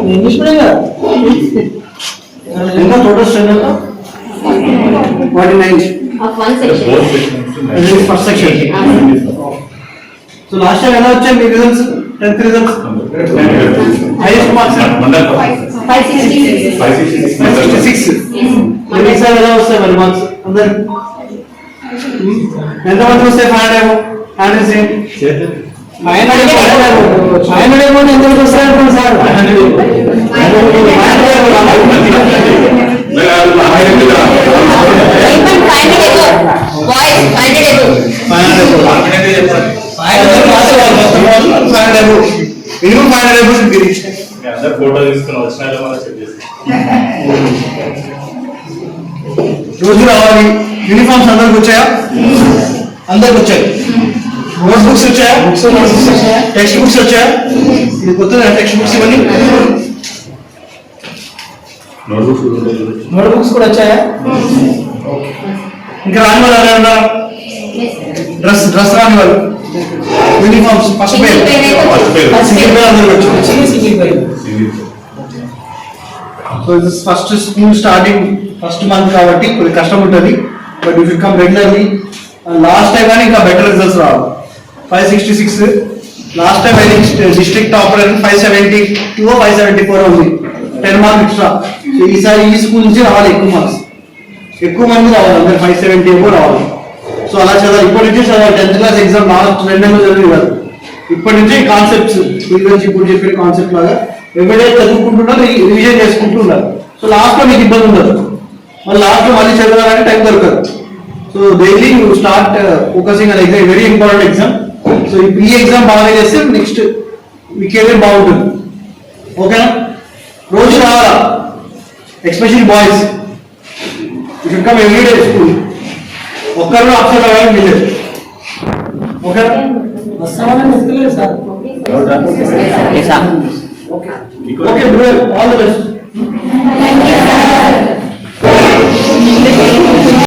English पढ़ेगा इनका total standard का 49 of one section. this is first section so last time ఎలా వచ్చాయి మీ results 10th results highest marks 566 మీ సార్ ఎలా వస్తాయి మరి మార్క్స్ అందరూ ఎంత మంది వస్తాయి 500 ఏమో 100 సేమ్ 500 ఏమో ఎంత మంది వస్తాయి అనుకోండి సార్ 500 రోజు రావాలి యూనిఫామ్స్ అందరికి వచ్చాయా అందరికి వచ్చాయి నోట్ బుక్స్ వచ్చాయా టెక్స్ట్ బుక్స్ వచ్చాయా ఇది కొత్తగా టెక్స్ట్ బుక్స్ ఇవన్నీ నోట్ బుక్స్ కూడా వచ్చాయా ఇంకా రాని వాళ్ళు ఎవరైనా డ్రెస్ రాని వాళ్ళు యూనిఫామ్స్ ఫస్ట్ పేరు సింగిల్ పేరు అందరికి వచ్చాయి so this first school starting first month కాబట్టి కొంచెం కష్టం ఉంటుంది but if you come regularly last time కానీ ఇంకా బెటర్ రిజల్ట్స్ రావాలి 566 last time I think district topper 572 574 ఉంది 10 మార్క్స్ ఎక్స్ట్రా సో ఈసారి ఈ స్కూల్ నుంచి రావాలి ఎక్కువ మంది రావాలి అందరు 570 రావాలి సో అలా చదవాలి ఇప్పటి నుంచి చదవాలి 10th క్లాస్ ఎగ్జామ్ లాస్ట్ 2 నెలలు చదివి కాదు ఇప్పటి నుంచి కాన్సెప్ట్స్ ఇప్పుడు చెప్పిన కాన్సెప్ట్ లాగా ఎవరైతే చదువుకుంటున్నారో రివిజన్ చేసుకుంటూ ఉన్నారు సో లాస్ట్ లో మీకు ఇబ్బంది ఉండదు మళ్ళీ లాస్ట్ లో మళ్ళీ చదవాలంటే టైం దొరకదు so daily you start focusing an exam very important exam so ఈ ఎగ్జామ్ బాగా చేస్తే నెక్స్ట్ మీ కెరీర్ బాగుంటుంది ఓకేనా రోజు రావాలా especially boys you should come every day school ఒక్కరు అప్సెట్ అవ్వాలని వీలేదు ఓకేనా okay bro all the best